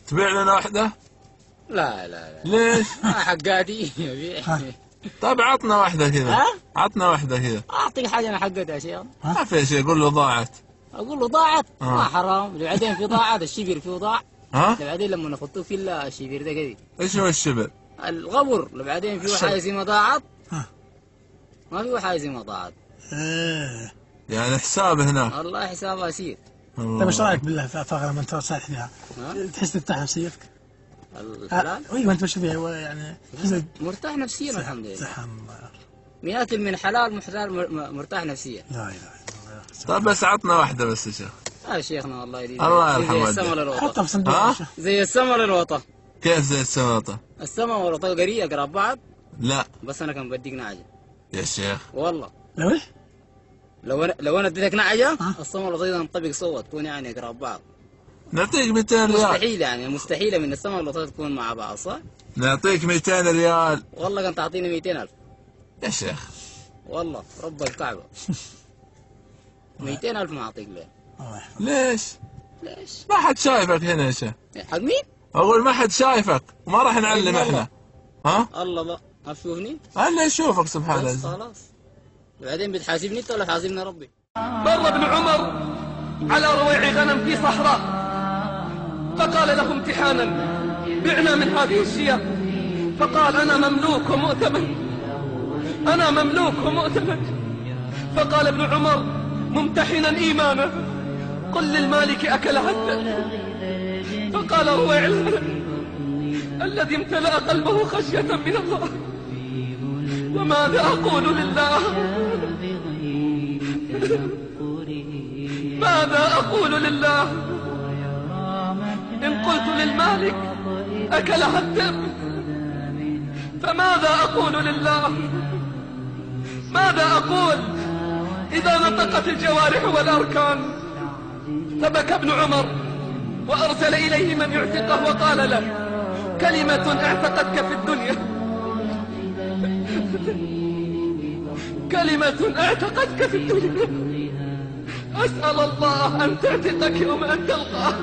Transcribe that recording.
تبيع لنا واحدة؟ لا لا لا ليش؟ حقاتي. طيب عطنا واحدة كذا. ها؟ عطنا واحدة كذا. اعطيك حاجه انا حقتها يا شيخ. ما في شيء، قول له ضاعت. اقول له ضاعت؟ ما حرام، بعدين في ضاعت الشبر فيه ضاع. ها؟ بعدين لما نخطوه في الشبر ده كذي. ايش هو الشبر؟ الغبر، بعدين في حاجه زي ما ضاعت. ما في حاجه زي ما ضاعت. يعني حساب هناك. والله حسابها سير. طيب ايش رايك بالله في ثغره ما انت صالح فيها؟ تحس ترتاح نفسيتك؟ الحلال؟ ايوه انت ماشي فيها يعني مرتاح نفسيا الحمد لله. سبحان الله. ياكل من حلال مرتاح نفسيا. لا اله الا الله. طيب بس عطنا واحدة بس يا شيخ. شيخنا والله يديك. الله يرحمه. زي السما للوطا. حطها في صندوق. زي السما للوطا. كيف زي السماطة؟ السما والوطا قرية قراب بعض. لا بس انا كان بديك نعجة يا شيخ. والله. لو ايه؟ لو انا اديتك نعجة السما والوطا نطبق صوت تكون يعني قراب بعض. نعطيك 200 ريال. مستحيل يعني، مستحيلة من السما والوطا تكون مع بعض صح؟ نعطيك 200 ريال. والله كنت تعطيني 200,000 يا شيخ. والله رب الكعبة. 200,000 ما اعطيك ليه؟ ليش؟ ليش؟ ما حد شايفك هنا يا شيخ. حق مين؟ اقول ما حد شايفك وما راح نعلم احنا. ها؟ الله لا ما تشوفني؟ انا اشوفك سبحان بس الله. خلاص. بعدين بتحاسبني انت ولا حاسبني ربي؟ مر ابن عمر على رويع غنم في صحراء، فقال له امتحانا: بعنا من هذه الشياه. فقال: أنا مملوك ومؤتمن، أنا مملوك ومؤتمن. فقال ابن عمر ممتحنا إيمانه: قل للمالك أكلها الذئب. فقال رويع الغنم الذي امتلأ قلبه خشية من الله: وماذا أقول لله؟ ماذا أقول لله إن قلت للمالك أكلها الذئب؟ فماذا أقول لله؟ ماذا أقول إذا نطقت الجوارح والأركان؟ فبكى ابن عمر وأرسل إليه من يعتقه وقال له: كلمة اعتقتك في الدنيا، كلمة اعتقتك في الدنيا، أسأل الله أن تعتقك يوم أن تلقاه.